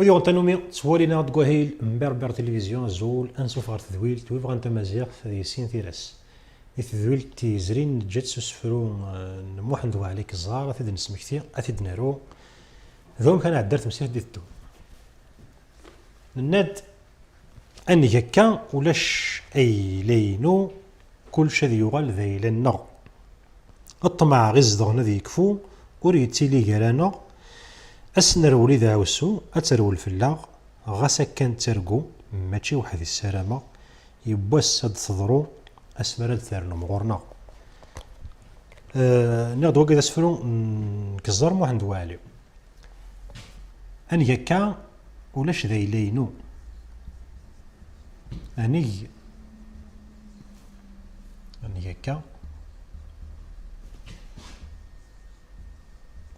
ودي غنتنومي تسوالينا تقوهيل مبربر تلفزيون زول انسوف غير تذويل تويف غنتا مزيغ في سين تيراس تذويل تيزرين جات سفرو نموحن دوا عليك الزهر ثيد نسمكتي اثيد نارو ذوم كان عدرت مسير دي الدو الناد اني هكا ولاش اي لينو كل شذي يغال ذي لنا الطمع غزدغ ذي يكفو وريتي لي قرانا أسنرولي ذا وسو أترول في اللاغ غاسا كان ترقو ماشي وحدي السلامة يبواس هاد تضرو أسمراد ثارنو مغورنا ناخد وقت أسفرو كزار موحن دوالي أني هكا ولاش ذا يلينو أني هكا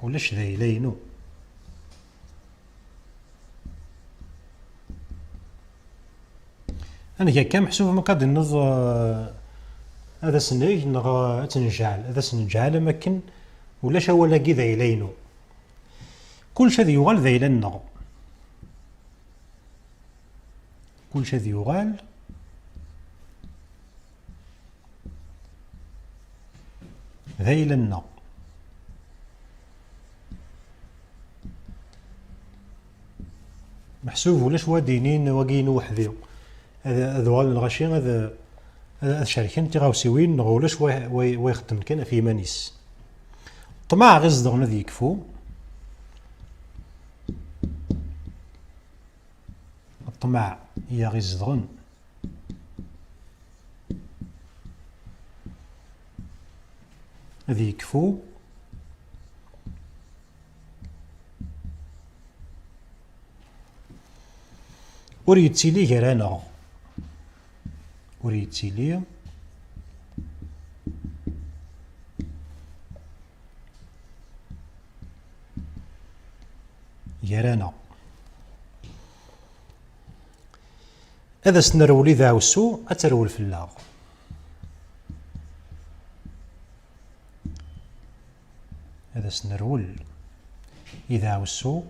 ولاش ذا يلينو أنا هكا محسوب مقاد النظ هذا سنيج نغا تنجعل هذا سنجعل مكن ولاش هو لاقي ذا يلينو كل شذ يغال ذا يلنا كل شذ يغال ذا يلنا محسوب ولاش وادينين واقين وحذيو هذا ذوال الغاشي هذا شركين تيغاوسيوين نغولاش ويخدم كان في مانيس طمع غزدغنا ذي يكفو الطمع هي غزدغن ذي يكفو وريتيلي غيرانا وريتيلي يرانا هذا سنرولي ذا وسو أترول في اللاغ هذا سنرول إذا وسو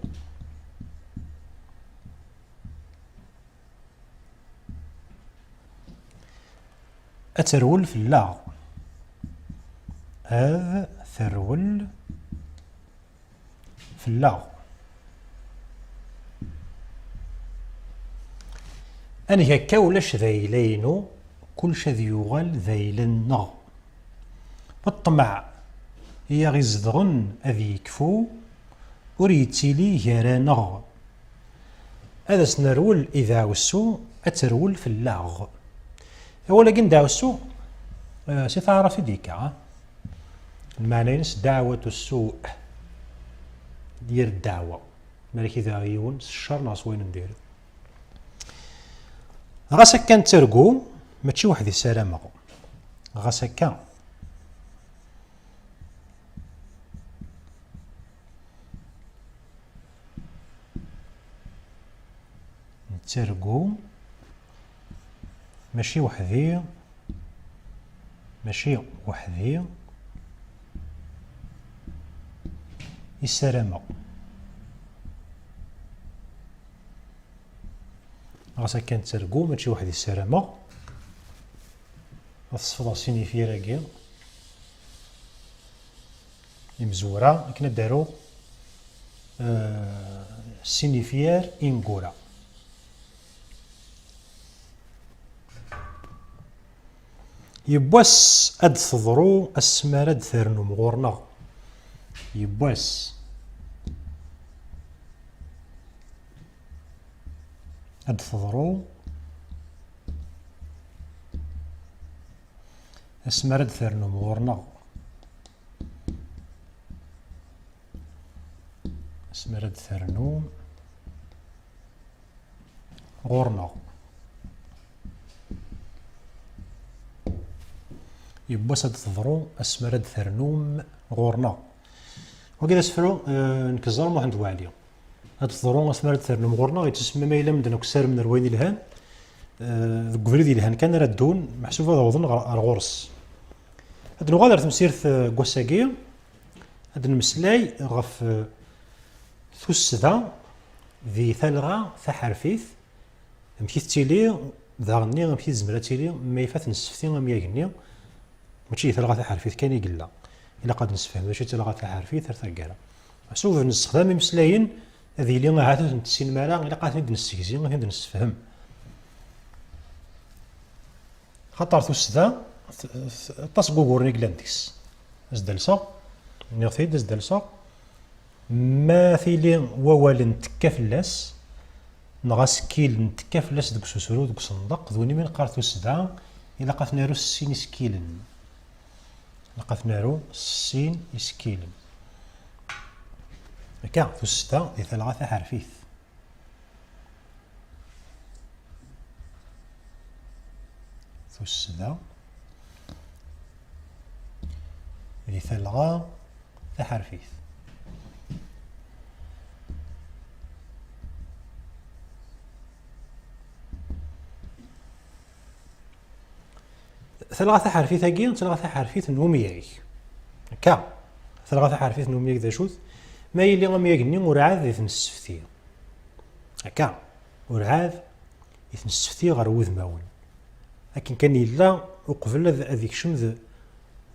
أترول في اللاغ هذا ثرول في اللاغ أنا هكا ولاش ذيلينو كل شذي يغال ذيلنا بالطمع هي غزدغن أذي يكفو وريتيلي جرانا هذا سنرول إذا وسو أترول في اللاغ ولكن داوسو سي تعرف ديكا المعنى ينس دعوة السوء دير الدعوة مالك إذا غيون الشر ناس وين ندير غاسا كان ترقو ماشي واحد السلامة غاسا كان ترقو ماشي وحدي السلامة غاسا كانت ترقو ماشي وحدي السلامة غتصفض سينيفي راكي المزورة كنا دارو سينيفيار إنكورا يبواس أد تضرو السمارة ثرنو مغورنا يبواس أد تضرو السمارة ثرنو مغورنا السمارة ثرنو غورنا يبواس هاد تضرو اسمرد ثرنوم غورنا وكذا سفرو نكزر ما عند وعليا هاد تضرو اسمرد ثرنوم غورنا يتسمى ما الا مدن كسار من روين الهان ذوك فريد الهان كان ردون محسوب هذا وظن الغرس هاد نغادر تمسيرت كواساكي هاد المسلاي غف ثوس ذا ذي ثلغة ثحرفيث مكيث تيلي ذاغني مكيث زمرة تيلي ما يفات نسفتي مياغني ماشي ثلغة ثحرفيث كان يقلا إلا قد نسفهم ماشي ثلغة ثحرفيث ثرثقارا سوف نستخدم مسلاين هذه اللي هاتو نتسين مالا إلا قد نبدا نستكزي نبدا نستفهم خاطر توسدا تصقوغورني كلانديس ازدلسا نيغثيد ازدلسا ما ثيلي ووال نتكافلاس نغاس كيل نتكافلاس دوك سوسرو دوك صندق ذوني من قارتو السدا إلا قاث نارو السين إسكيلن إلا قاث نارو السين إسكيلن هكا ثو السدا دي ثلاثة حرفيث ثو السدا دي ثلاثة حرفيث ثلاثة حرفيث هاكي ثلاثة حرفيث نومياي هكا ثلاثة حرفيث نومياي ذا شوث ما يلي غمياكني ورعاد يتنسفتي هكا ورعاد يتنسفتي غير وذماون لكن كان يلا وقبل هذيك شم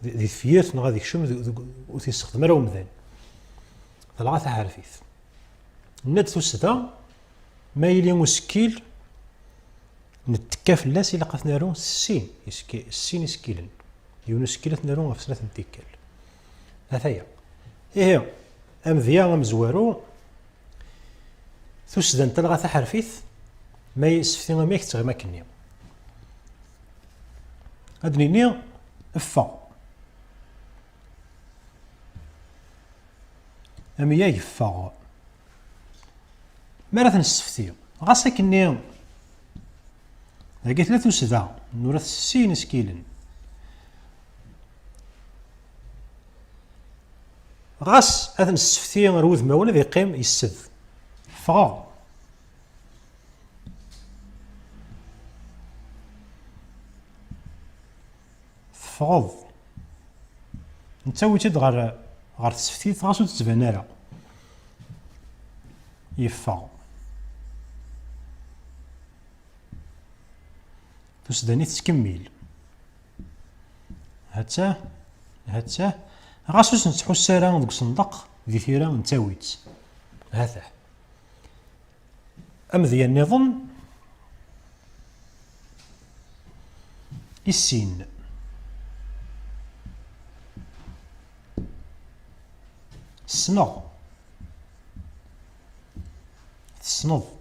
ذي ثفيرت نغا ذيك شم وتيستخدم راه مذان ثلاثة حرفيث ند ثوستا ما يلي مسكيل نتكاف الناس إلا قاث نارو السين السين يسكيلن يونس كيلت نارو في سنة نتيكال هذايا إيه أمذيا غمزوارو ثوسدان تلغا حرفيث ما يسفتي ما يكتغ ما كني أدنيني إفا أميا يفا ما راه تنسفتي غاسا كني هاكي ثلاث وسدا نورث السين سكيلن غاس هذا نسفتي روذ ما ولا ذي قيم يسد فغا فغض نتسوي تد غار تسفتي غاسو تتبان راه يفا تسداني تكمل هاتا غاسوس نتحو السارة دوك صندق ذي ثيرا نتاويت هذا أمذيا النظام السين السنغ السنض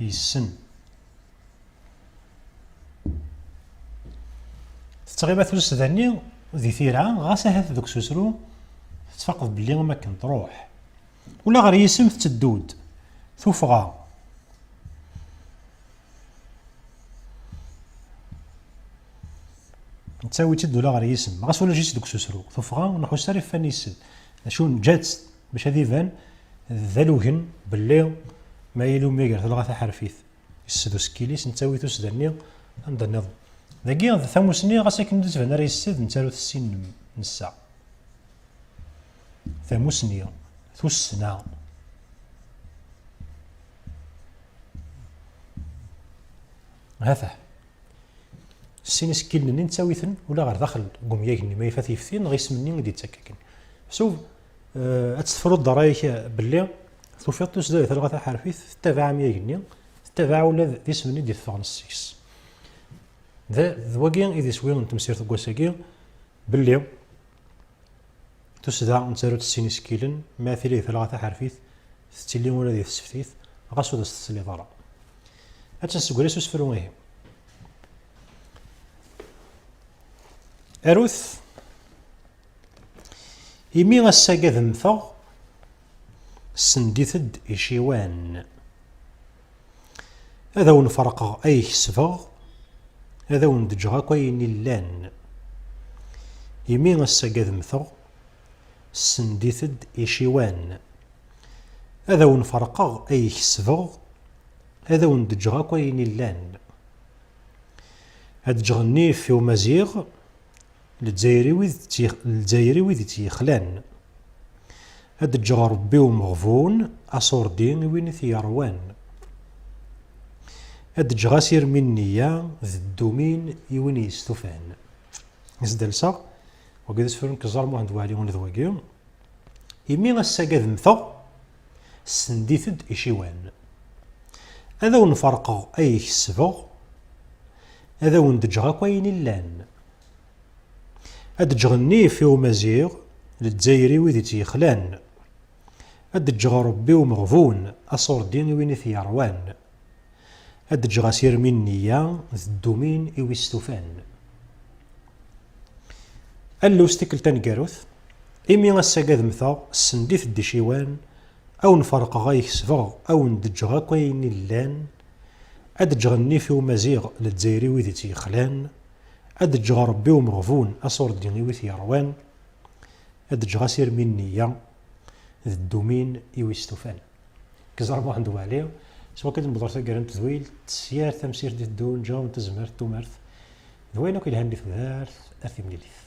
يسن تغيبات ثلث ثاني ذي ثيرا غاسا هاث دوك سوسرو تفقد بلي ما كنت تروح ولا غير يسم تدود ثوفغا نتساوي تد ولا غير يسم غاس ولا جيت دوك سوسرو ثوفغا ونحو ساري فاني يسد شون جات باش هذي فان ذالوهن بلي ما يلو ميغر ثلاثة حرفيث يسدو سكيليس نتساوي تسدني عند النظم ذاكي ثاموسني غاسا كندوز فانا راه يسد نتالو السين نسا ثاموسني ثوسنا هذا السين سكيلني نتساويثن ولا غير داخل قمياكني ما يفات يفتين غيسمني غادي يتسككن شوف اتفرض رايك باللي توفيق تسدو ثلاثة حرفيث تتابع مياكني تتابع ولا ذي سمني دي ثفغن السيكس ذواكي إذا سويون تمسير تقوساكي باللي تسدع نتسارو تسيني سكيلن ماثلي ثلاثة حرفيث ستيلين ولا ذي السفتيث غاسو دا ستسلي ضرع أتنسقولي سوسفرو ماهي أروث إمي غساكا ذمثغ سنديثد إشيوان هذا ونفرق أي سفغ هذا وندجغا كاين اللان يمين الساقاد مثغ سنديثد إشيوان هذا ونفرقغ أي كسفغ هذا وندجغا كاين اللان هاد جغني في ومزيغ الجزائري ويد تيخلان هاد جغا ربي ومغفون أصوردي وين ثيروان. هاد جغا سير منية ذ الدومين يوين يستفان. نزدلسا وقد سفرن كزار مهند والي ونذواقي يمي الساقا ذمثا سنديثد إشيوان. هذا ونفرق أي كسبغ هذا وندجغا كوين اللان. هاد جغني فيو مزيغ للدزايري ويدي تيخلان. هاد جغا ربي ومغفون أصوردين وين ثيروان. هاد جغا سير منية ذ الدومين إوي استفان. ألو ستيكل تنقاروث إمي غساقا ذمثا سنديث الدشيوان أو نفرق غايك سفغ أو ندجغا كوين اللان. أد جغني فيو مزيغ للدزايري ويدي تيخلان. أد جغا ربي ومغفون أصوردين ويث يروان. أد جغا سير منية ذ الدومين إوي استفان. كزار واحد والي سوا كنت نبضر تاقران تذويل تسيار تمسير دي الدون جاون تزمرت تومرت ذوينو كيلهان لي ثوثارث أثي مليليث.